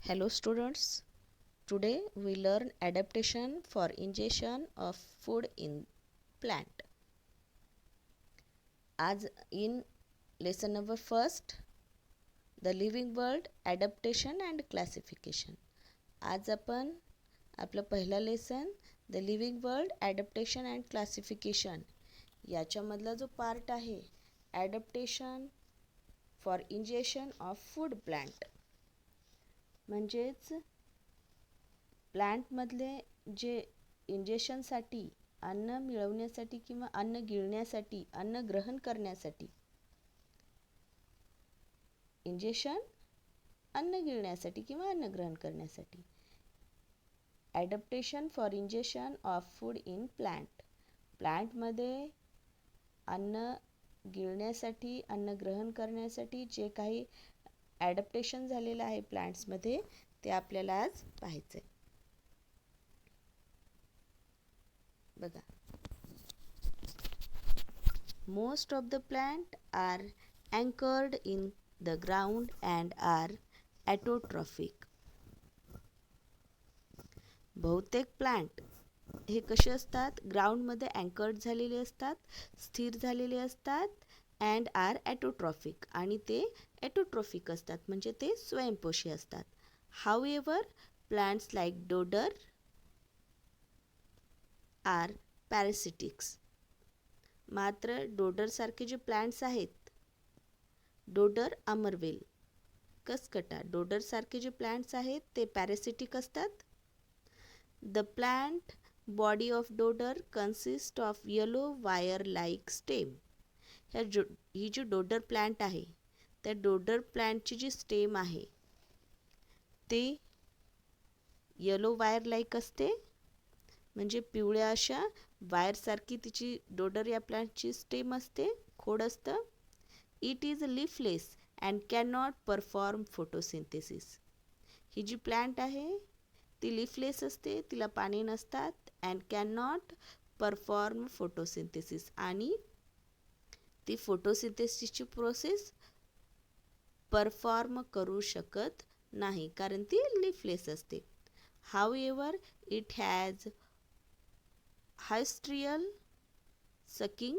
Hello students, today we learn adaptation for ingestion of food in plant. As in lesson number first, the living world adaptation and classification. आज आपण आपलं पहिला lesson the living world adaptation and classification याच्यामधला जो part आहे adaptation for injection of food plant म्हणजेच प्लांटमधले जे इंजेक्शनसाठी अन्न मिळवण्यासाठी किंवा अन्न गिळण्यासाठी अन्न ग्रहण करण्यासाठी इंजेक्शन अन्न गिळण्यासाठी किंवा अन्न ग्रहण करण्यासाठी adaptation for injection of food in प्लांटमध्ये अन्न गिळण्यासाठी अन्न ग्रहण करण्यासाठी जे काही ॲडॅप्टेशन झालेलं आहे प्लांट्समध्ये ते आपल्याला आज पाहायचं आहे. बघा, most of the plant are anchored in the ground and are autotrophic. बहुतेक प्लांट हे कसे असतात, ग्राउंडमध्ये अँकर्ड झालेले असतात, स्थिर झालेले असतात अँड आर ॲटोट्रॉफिक आणि ते ॲटोट्रॉफिक असतात म्हणजे ते स्वयंपोषी असतात. हाऊएव्हर प्लांट्स लाईक डोडर आर पॅरासिटिक्स. मात्र डोडरसारखे जे प्लांट्स आहेत, डोडर अमरवेल, कसकटा, डोडरसारखे जे प्लांट्स आहेत ते पॅरासिटिक असतात. The plant body of dodder consist of yellow wire like stem. ही जी डोडर प्लांट आहे त्या डोडर प्लांटची जी स्टेम आहे ते येलो वायर लाईक असते, म्हणजे पिवळ्या अशा वायरसारखी तिची डोडर या प्लांटची स्टेम असते, खोड असतं. It is leafless and can not perform photosynthesis. ही जी प्लांट आहे ती लीफलेस असते, तिला पाने नसतात and can not perform photosynthesis आणि ती फोटोसिंथेसिसची प्रोसेस परफॉर्म करू शकत नाही कारण ती लीफलेस असते. However it has haustorial sucking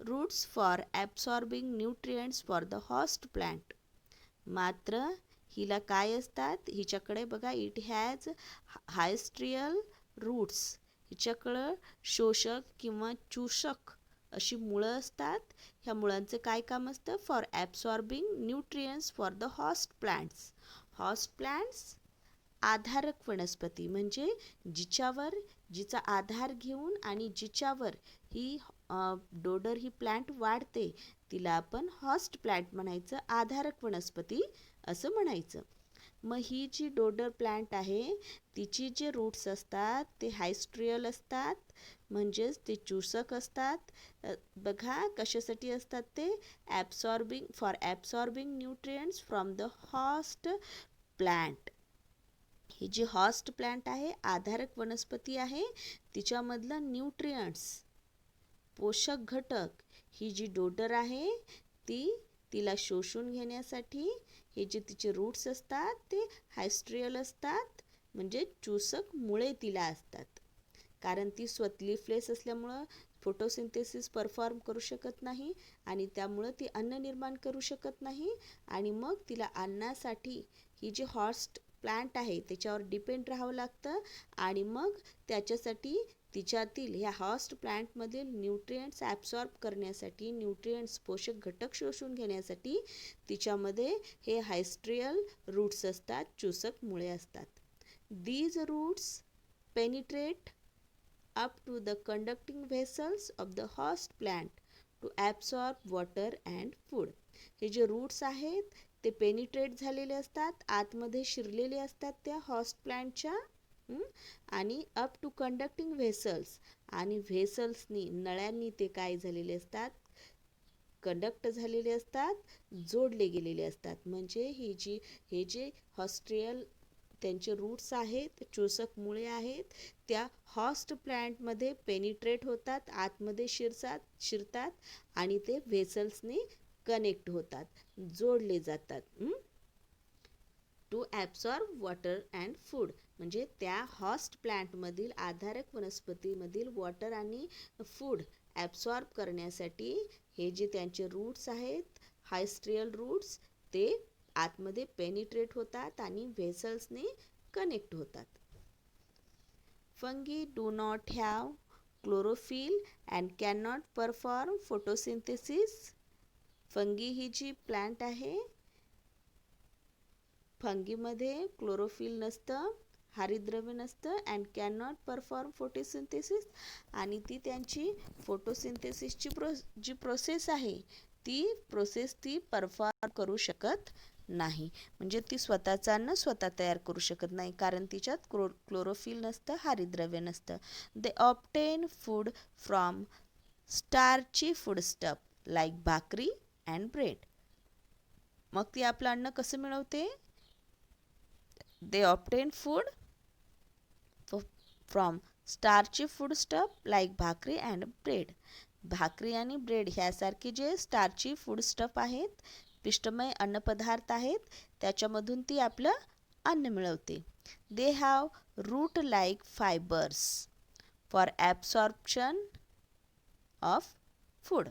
roots for absorbing nutrients for the host plant. मात्र हिला काय असतात, हिच्याकडे बघा, इट हॅज हायस्ट्रियल रूट्स, हिच्याकडं शोषक किंवा चूषक अशी मुळं असतात. ह्या मुळांचं काय काम असतं, for absorbing nutrients for the host plants. Host plants आधारक वनस्पती म्हणजे जिचा आधार घेऊन आणि जिच्यावर ही डोडर ही प्लांट वाढते तिला आपण होस्ट प्लांट म्हणायचं, आधारक वनस्पती असं म्हणायचं. मग ही जी डोडर प्लांट आहे तिची जे रूट्स असतात ते हायस्ट्रियल असतात, म्हणजेच ते चूषक असतात. बघा कशासाठी असतात ते, for absorbing nutrients from the host plant. ही जी होस्ट प्लांट आहे, आधारक वनस्पती आहे, तिच्यामधलं न्यूट्रिएंट्स पोषक घटक ही जी डोडर आहे तिला शोषून घेण्यासाठी हे जे तिचे रूट्स असतात ते हायस्ट्रियल असतात, म्हणजे चूषक मुळे तिला असतात. कारण ती लीफलेस असल्यामुळं फोटोसिंथेसिस परफॉर्म करू शकत नाही आणि त्यामुळं ती अन्न निर्माण करू शकत नाही आणि मग तिला अन्नासाठी ही जी होस्ट प्लांट आहे त्याच्यावर डिपेंड राहावं लागतं आणि मग त्याच्यासाठी तिच्यातील ह्या होस्ट प्लांटमधील न्यूट्रिएंट्स ॲब्सॉर्ब करण्यासाठी, न्यूट्रिएंट्स पोषक घटक शोषून घेण्यासाठी तिच्यामध्ये हे हायस्ट्रियल रूट्स असतात, चूषक मुळे असतात. These roots penetrate up to the conducting vessels of the host plant to absorb water and food. हे जे रूट्स आहेत ते पेनिट्रेट झालेले असतात, आतमध्ये शिरलेले असतात त्या होस्ट प्लांटच्या, आणि अप टू कंडक्टिंग व्हेसल्स, आणि व्हेसल्सनी नळ्यांनी ते काय झालेले असतात, कंडक्ट झालेले असतात, जोडले गेलेले असतात. म्हणजे हे जे हॉस्ट्रियल त्यांचे रूट्स आहेत, चूषक मुळे आहेत, त्या होस्ट प्लांटमध्ये पेनिट्रेट होतात, आतमध्ये शिरतात आणि ते व्हेसल्सने कनेक्ट होतात, जोडले जातात. To absorb water and food. म्हणजे त्या हॉस्ट प्लॅन्टमधील आधारक वनस्पतीमधील वॉटर आणि फूड ॲब्सॉर्ब करण्यासाठी हे जे त्यांचे रूट्स आहेत, हायस्ट्रियल रूट्स, ते आतमध्ये पेनिट्रेट होतात आणि व्हेसल्सने कनेक्ट होतात. Fungi do not have chlorophyll and can not perform photosynthesis. Fungi ही जी प्लॅन्ट आहे, फंगीमध्ये क्लोरोफिल नसतं, हरितद्रव्य नसतं, and can not perform photosynthesis. आणि ती त्यांची फोटोसिंथेसिसची जी प्रोसेस आहे, ती परफॉर्म करू शकत नाही. म्हणजे ती स्वतःचं अन्न स्वतः तयार करू शकत नाही, कारण तिच्यात क्लोरोफिल नसतं, हरितद्रव्य नसतं. They obtain food from starchy foodstuff like bhakri and bread. मग ती आपलं अन्न कसं मिळवते? They obtain food from starchy foodstuff like bhakri and bread. भाकरी आणि ब्रेड ह्यासारखे जे स्टार्ची फूडस्टफ आहेत, पिष्टमय अन्नपदार्थ आहेत, त्याच्यामधून ती आपलं अन्न मिळवते. They have root like fibres for absorption of food.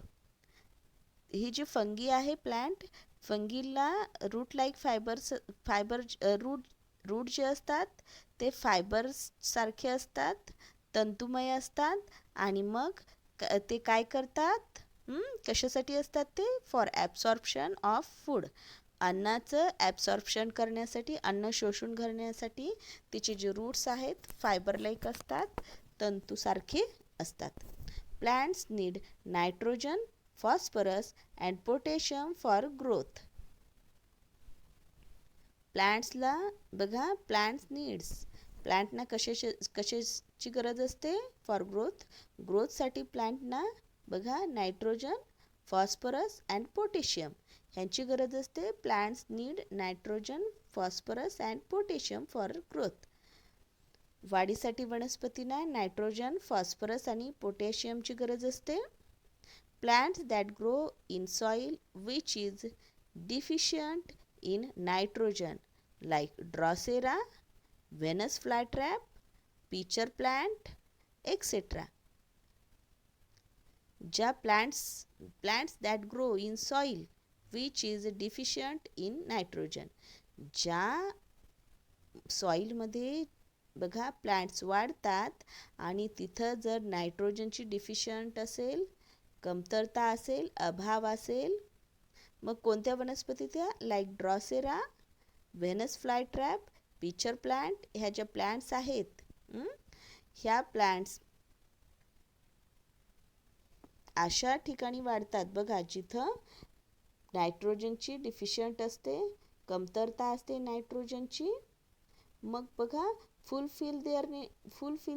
ही जी फंगी आहे प्लॅन्ट, फंगीला रूट लाईक रूट जे असतात ते फायबर्ससारखे असतात, तंतुमय असतात. आणि मग ते काय करतात, कशासाठी असतात ते? For absorption of food. अन्नाचं ॲब्सॉर्प्शन करण्यासाठी, अन्न शोषून घेण्यासाठी तिचे जे रूट्स आहेत फायबर लाईक असतात, तंतूसारखे असतात. Plants need nitrogen, phosphorus and potassium for growth. प्लॅन्ट्सला बघा, प्लॅन्टना कशाची गरज असते? फॉर ग्रोथसाठी प्लॅन्टना बघा नायट्रोजन, फॉस्फरस अँड पोटॅशियम ह्यांची गरज असते. Plants need nitrogen, phosphorus and potassium for growth. वाढीसाठी वनस्पतींना नायट्रोजन, फॉस्फरस आणि पोटॅशियमची गरज असते. Plants that grow in soil which is deficient in nitrogen like Drosera, Venus flytrap, pitcher plant, etc. ज्या plants that grow in soil which is deficient in nitrogen, ज्या सॉईलमध्ये बघा plants वाढतात आणि तिथं जर नायट्रोजनची डिफिशियंट असेल, कमतरता असेल, अभाव असेल, मग कोणत्या वनस्पती त्या? Like Drosera, Venus flytrap, pitcher plant ह्या ज्या प्लॅन्ट्स आहेत, ह्या प्लॅन्ट्स अशा ठिकाणी वाढतात बघा जिथं नायट्रोजनची डिफिशियंट असते, कमतरता असते नायट्रोजनची. मग बघा, fulfil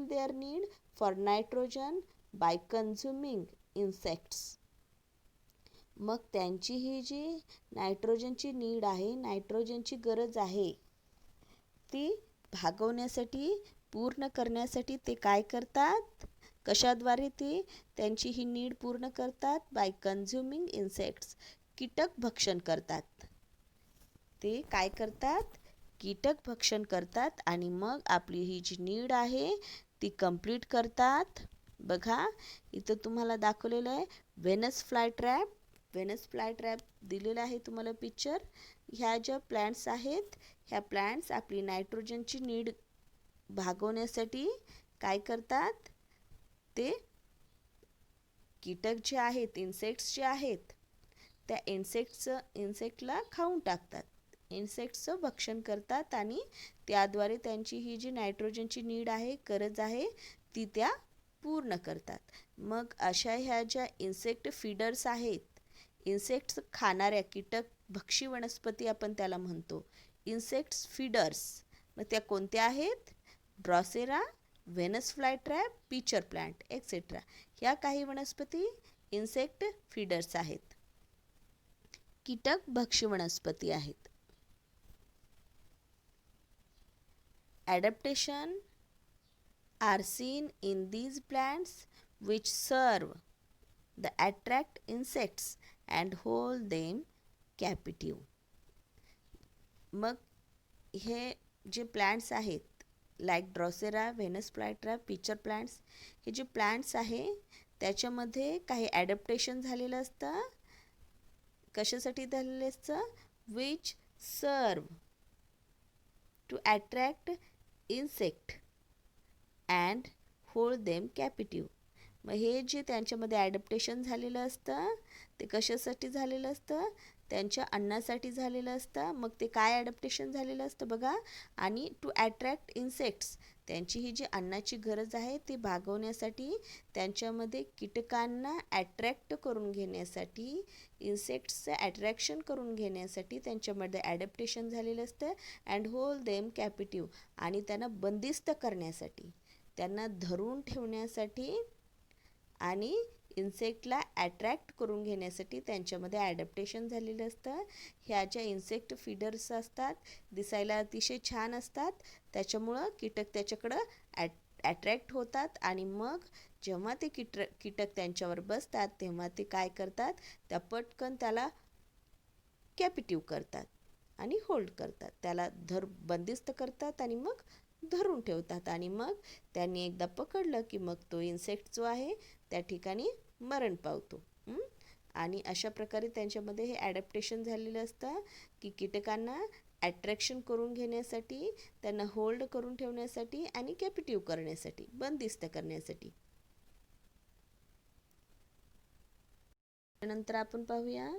their need for nitrogen by consuming insects. मग त्यांची ही जी नायट्रोजनची नीड आहे, नायट्रोजनची गरज आहे, ती भागवण्यासाठी, पूर्ण करण्यासाठी ते काय करतात? कशाद्वारे ते त्यांची ही नीड पूर्ण करतात? By consuming insects. कीटक भक्षण करतात. ते काय करतात? कीटक भक्षण करतात आणि मग आपली ही जी नीड आहे ती कंप्लीट करतात. बघा, इथं तुम्हाला दाखवलेलं आहे व्हेनस फ्लायट्रॅप दिलेलं आहे तुम्हाला पिक्चर. ह्या ज्या प्लॅन्ट्स आहेत, ह्या प्लॅन्ट्स आपली नायट्रोजनची नीड भागवण्यासाठी काय करतात? ते कीटक जे आहेत, इन्सेक्ट्स जे आहेत, त्या इन्सेक्टला खाऊन टाकतात, इन्सेक्ट्सचं भक्षण करतात आणि त्याद्वारे त्यांची ही जी नायट्रोजनची नीड आहे, गरज आहे, ती त्या पूर्ण करतात. मग अशा ह्या ज्या इन्सेक्ट फीडर्स आहेत, इन्सेक्ट्स खाणाऱ्या कीटक भक्षी वनस्पती आपण त्याला म्हणतो इन्सेक्ट्स फीडर्स. मग त्या कोणत्या आहेत? Drosera, Venus flytrap, pitcher plant etcetera. ह्या काही वनस्पती इन्सेक्ट फीडर्स आहेत, कीटक भक्षी वनस्पती आहेत. Adaptation are seen in these plants which serve the attract insects and hold them captive. मग हे जे प्लांट्स आहेत like Drosera, Venus flytrap, pitcher plants, हे जे प्लांट्स आहे त्याच्यामध्ये काही ॲडॅप्टेशन झालेलं असतं. कशासाठी झालेलं असतं? Which serve to attract insect and hold them captive. मग हे जे त्यांच्यामध्ये ॲडॅप्टेशन झालेलं असतं ते कशासाठी झालेलं असतं? त्यांच्या अन्नासाठी झालेलं असतं. मग ते काय ॲडॅप्टेशन झालेलं असतं बघा. आणि टू अट्रॅक्ट इन्सेक्ट्स, त्यांची ही जी अन्नाची गरज आहे ती भागवण्यासाठी, त्यांच्यामध्ये कीटकांना ॲट्रॅक्ट करून घेण्यासाठी, इन्सेक्ट्सचं ॲट्रॅक्शन करून घेण्यासाठी त्यांच्यामध्ये ॲडॅप्टेशन झालेलं असतं. अँड होल्ड देम कॅपिटिव्ह, आणि त्यांना बंदिस्त करण्यासाठी, त्यांना धरून ठेवण्यासाठी आणि इन्सेक्टला ॲट्रॅक्ट करून घेण्यासाठी त्यांच्यामध्ये ॲडॅप्टेशन झालेलं असतं. ह्या ज्या इन्सेक्ट फीडर्स असतात दिसायला अतिशय छान असतात, त्याच्यामुळं कीटक त्याच्याकडं ॲट्रॅक्ट होतात आणि मग जेव्हा ते कीटक त्यांच्यावर बसतात तेव्हा ते काय करतात? त्या पटकन त्याला कॅपिटिव्ह करतात आणि होल्ड करतात, त्याला बंदिस्त करतात आणि मग धरून ठेवतात. आणि मग त्यांनी एकदा पकडलं की मग तो इन्सेक्ट जो आहे त्या ठिकाणी मरण पावतो. आणि अशा प्रकारे त्यांच्यामध्ये हे ॲडॅप्टेशन झालेलं असतं की कीटकांना ॲट्रॅक्शन करून घेण्यासाठी, त्यांना होल्ड करून ठेवण्यासाठी आणि कॅपिटिव्ह करण्यासाठी, बंदिस्त करण्यासाठी. नंतर आपण पाहूया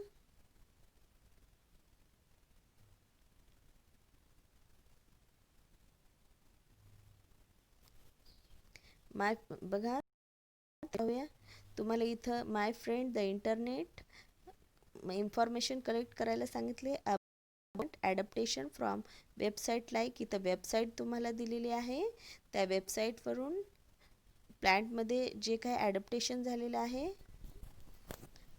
बघा पाहूया. तुम्हाला इथं my friend the internet information collect करायला सांगितले. About adaptation from website like, इथं वेबसाईट तुम्हाला दिलेली आहे. त्या वेबसाईटवरून प्लांटमध्ये जे काही ॲडॅप्टेशन झालेलं आहे,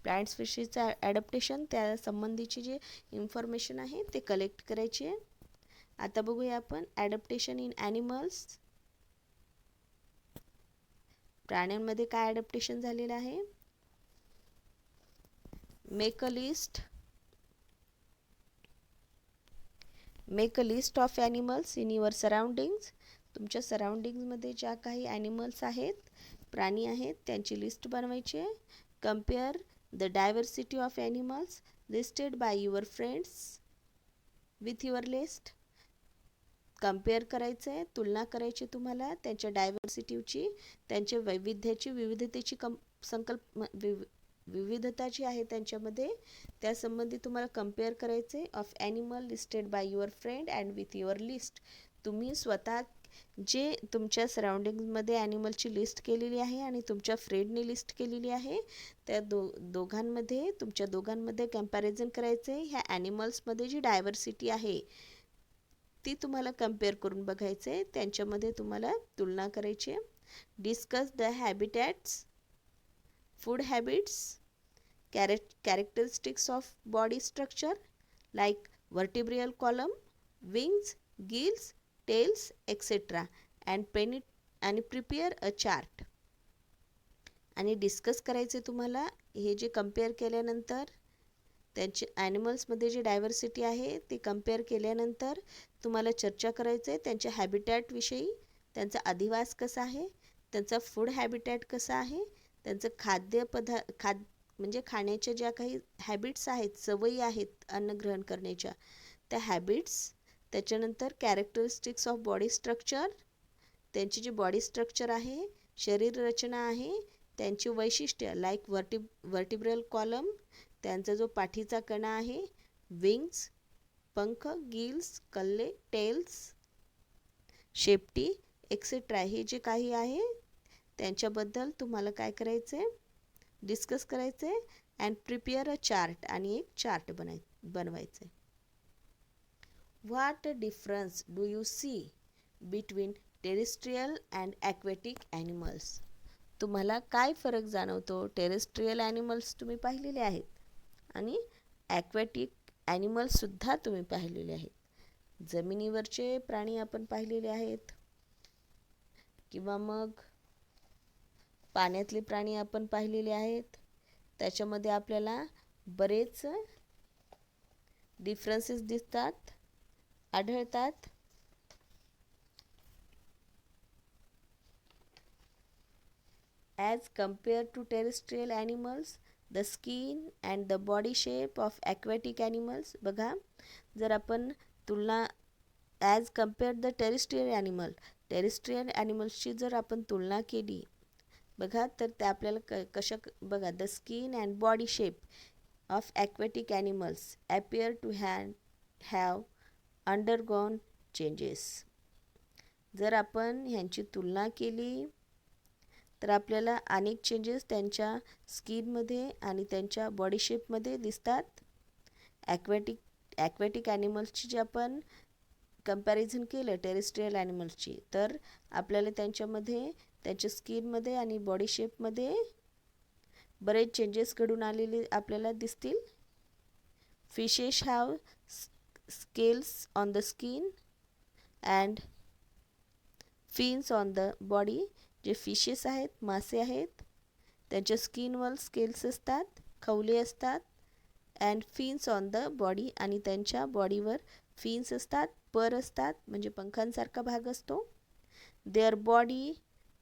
प्लांट स्पेशीजचं ॲडॅप्टेशन, त्या संबंधीची जी इन्फॉर्मेशन आहे ते कलेक्ट करायची आहे. आता बघूया आपण ॲडॅप्टेशन इन ॲनिमल्स. प्राण्यांमध्ये काय ॲडॅप्टेशन झालेलं आहे? Make a list of animals in your surroundings. तुमच्या सराउंडिंग्समध्ये ज्या काही ॲनिमल्स आहेत, प्राणी आहेत, त्यांची लिस्ट बनवायची आहे. Compare the diversity of animals listed by your friends with your list. Compare करायचं आहे, तुलना करायची तुम्हाला त्यांच्या डायव्हर्सिटीची, त्यांच्या विविधतेची विविधता जी आहे त्यांच्यामध्ये, त्यासंबंधी तुम्हाला कम्पेअर करायचे of animal listed by your friend and with your list. तुम्ही स्वतः जे तुमच्या सराउंडिंग्समध्ये ॲनिमलची लिस्ट केलेली आहे आणि तुमच्या फ्रेंडने लिस्ट केलेली आहे, त्या तुमच्या दोघांमध्ये कम्पॅरिझन करायचं आहे. ह्या ॲनिमल्समध्ये जी डायव्हर्सिटी आहे ती तुम्हाला कम्पेअर करून बघायचं आहे, त्यांच्यामध्ये तुम्हाला तुलना करायची आहे. Discuss the habitats, food habits, characteristics of body structure like vertebral column, wings, gills, tails, etc. and prepare a chart. आणि डिस्कस करायचे तुम्हाला हे जे कम्पेअर केल्यानंतर, त्यांचे ॲनिमल्समध्ये जी डायव्हर्सिटी आहे ती कम्पेअर केल्यानंतर तुम्हाला चर्चा करायचं आहे त्यांच्या हॅबिटॅटविषयी. त्यांचा अधिवास कसा आहे, त्यांचा फूड हॅबिटॅट कसा आहे, त्यांचं म्हणजे खाण्याच्या ज्या काही हॅबिट्स आहेत, सवयी आहेत अन्न ग्रहण करण्याच्या, त्या हॅबिट्स. त्याच्यानंतर कॅरेक्टरिस्टिक्स ऑफ बॉडी स्ट्रक्चर, त्यांची जी बॉडी स्ट्रक्चर आहे, शरीर रचना आहे, त्यांची वैशिष्ट्य लाईक वर्टिब्रल कॉलम, त्यांचा जो पाठीचा कणा आहे, विंग्स पंख, गिल्स कल्ले, टेल्स शेपटी एक्सेट्रा, हे जे काही आहे त्यांच्याबद्दल तुम्हाला काय करायचं आहे? डिस्कस करायचं आहे. अँड प्रिपेअर अ चार्ट, आणि एक चार्ट बनवायचं आहे. What difference do you see between terrestrial and aquatic animals? तुम्हाला काय फरक जाणवतो? टेरेस्ट्रियल ॲनिमल्स तुम्ही पाहिलेले आहेत आणि ॲक्वॅटिक ॲनिमल्ससुद्धा तुम्ही पाहिलेले आहेत. जमिनीवरचे प्राणी आपण पाहिलेले आहेत, किंवा मग पाण्यातले प्राणी आपण पाहिलेले आहेत. त्याच्यामध्ये आपल्याला बरेच डिफरन्सेस दिसतात. आढळतात. As compared to terrestrial animals, the skin and the body shape of aquatic animals, बघा जर आपण तुलना ॲज कम्पेअर द टेरिस्ट्रियल ॲनिमल्सची जर आपण तुलना केली बघा तर ते आपल्याला कशा बघा the skin and body shape of aquatic animals appear to have undergone changes. जर आपण ह्यांची तुलना केली तर आपल्याला अनेक चेंजेस त्यांच्या स्किनमध्ये आणि त्यांच्या बॉडी शेपमध्ये दिसतात. ॲक्वॅटिक ॲनिमल्सची जे आपण कंपॅरिझन केलं टेरेस्ट्रियल ॲनिमल्सची तर आपल्याला त्यांच्यामध्ये त्यांच्या स्किनमध्ये आणि बॉडी शेपमध्ये बरेच चेंजेस घडून आलेले आपल्याला दिसतील. Fishes have scales on the skin and fins on the body. जे फिशेस आहेत मासे आहेत त्यांच्या स्किनवर स्केल्स असतात, खवले असतात. And fins on the body आणि त्यांच्या बॉडीवर फिन्स असतात, पर असतात म्हणजे पंखांसारखा भाग असतो. Their body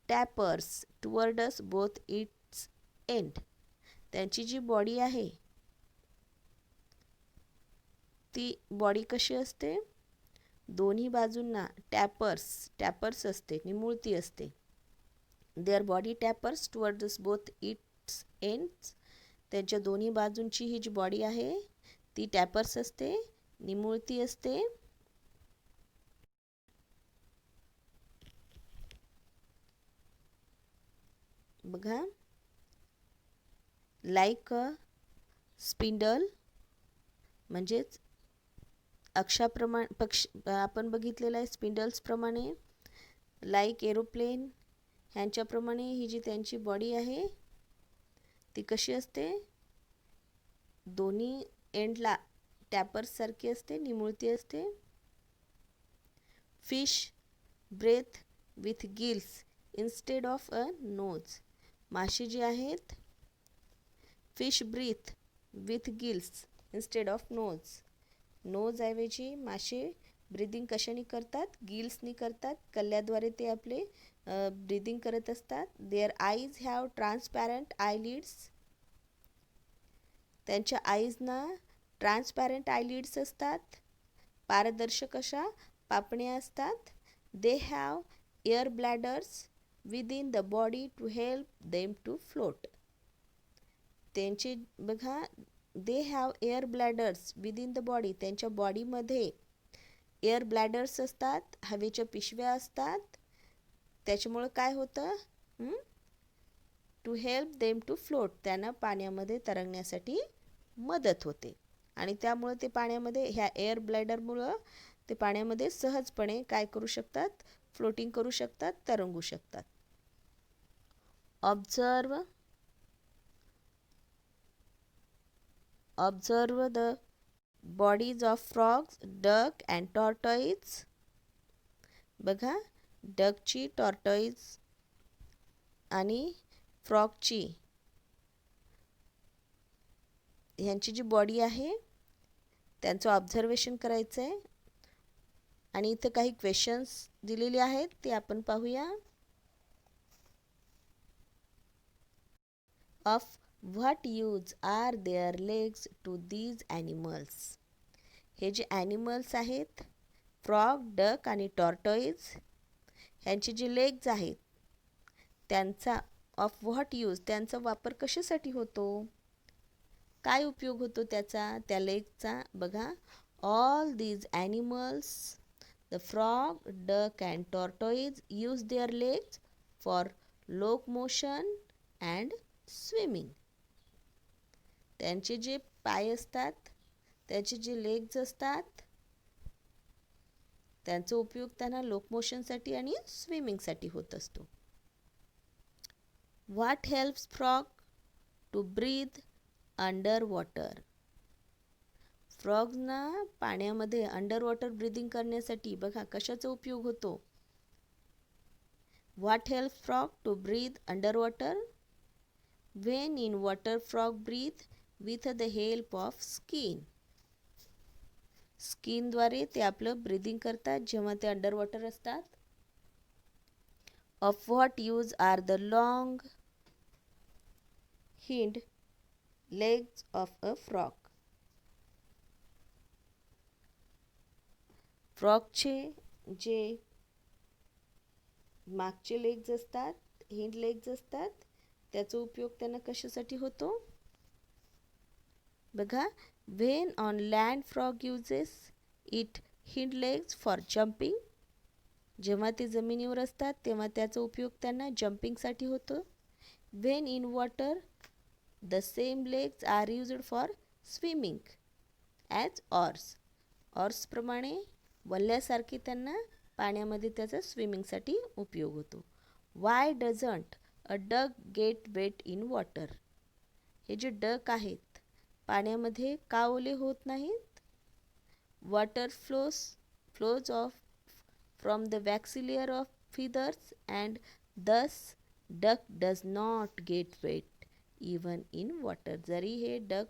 tapers towards both its end. त्यांची जी बॉडी आहे ती बॉडी कशी असते दोन्ही बाजूंना टॅपर्स असते, निमुळती असते. There body tapers towards both it's ends. त्यांच्या दोन्ही बाजूंची ही जी बॉडी आहे ती टॅपर्स असते, निमुळती असते. बघा लाईक अ स्पिंडल म्हणजेच आपण बघितलेलं आहे स्पिंडल्सप्रमाणे. लाईक एरोप्लेन ह्यांच्याप्रमाणे ही जी त्यांची बॉडी आहे ती कशी असते दोन्ही एंडला टॅपर्ससारखी असते, निमुळती असते. Fish breathe with gills instead of a nose. मासे जी आहेत fish breathe with gills instead of nose ऐवजी मासे ब्रिदिंग कशाने करतात, गिल्सनी करतात. कल्ल्याद्वारे ते आपले ब्रिदिंग करत असतात. Their eyes have transparent eyelids. त्यांच्या आईजना ट्रान्सपॅरंट आयलिड्स असतात, पारदर्शक अशा पापण्या असतात. They have air bladders within the body to help them to float. त्यांचे बघा they have air bladders within the body. त्यांच्या बॉडीमध्ये एअर ब्लॅडर्स असतात, हवेच्या पिशव्या असतात. त्याच्यामुळं काय होतं to help them to float. त्यांना पाण्यामध्ये तरंगण्यासाठी मदत होते आणि त्यामुळे ते पाण्यामध्ये ह्या एअर ब्लॅडरमुळं ते पाण्यामध्ये सहजपणे काय करू शकतात, फ्लोटिंग करू शकतात, तरंगू शकतात. Observe the bodies of frogs, duck and tortoise. बघा डकची, टॉर्टॉइज आणि फ्रॉगची ह्यांची जी बॉडी आहे त्यांचं ऑब्झर्वेशन करायचं आहे. आणि इथं काही क्वेश्चन्स दिलेले आहेत ते आपण पाहूया. Of what use are their legs to these animals. हे जे ॲनिमल्स आहेत फ्रॉग, डक आणि टॉर्टॉइज ह्यांचे जे लेग्स आहेत त्यांचा ऑफ व्हॉट यूज त्यांचा वापर कशासाठी होतो, काय उपयोग होतो त्याचा, त्या लेगचा. बघा all these animals the frog, duck and tortoise use their legs for locomotion and swimming. त्यांचे जे पाय असतात त्याचे जे लेग्स असतात त्यांचा उपयोग त्यांना लोकोमोशनसाठी आणि स्विमिंगसाठी होत असतो. What helps frog to breathe under water. फ्रॉग्सना पाण्यामध्ये अंडर वॉटर ब्रीदिंग करण्यासाठी बघा कशाचा उपयोग होतो. What helps frog to breathe under water. When in water frog breathe with the help of skin. स्किनद्वारे ते आपलं ब्रीदिंग करतात जेव्हा ते अंडर वॉटर असतात. Of what use are the long hind legs of a frog. फ्रॉगचे जे मागचे लेग्स असतात, हिंड लेग्स असतात, त्याचा उपयोग त्यांना कशासाठी होतो बघा. When on land frog uses it hind legs for jumping. जेव्हा ते जमिनीवर असतात तेव्हा त्याचा उपयोग त्यांना जम्पिंगसाठी होतो. When in water the same legs are used for swimming as oars. ऑर्सप्रमाणे वल्ल्यासारखे त्यांना पाण्यामध्ये त्याचा स्विमिंगसाठी उपयोग होतो. Why doesn't a duck get wet in water. हे जे डक आहेत पाण्यामध्ये का ओले होत नाहीत. Water flows off from the waxy layer of feathers and thus duck does not get wet even in water. जरी हे डक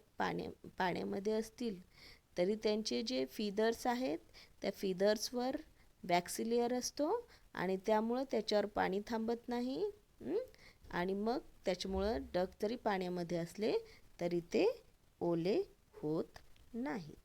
पाण्यामध्ये असतील तरी त्यांचे जे फिदर्स आहेत त्या फिदर्सवर वॅक्सी लेअर असतो आणि त्यामुळं त्याच्यावर पाणी थांबत नाही. आणि मग त्याच्यामुळं डक जरी पाण्यामध्ये असले तरी ते ओले होत नाहीत.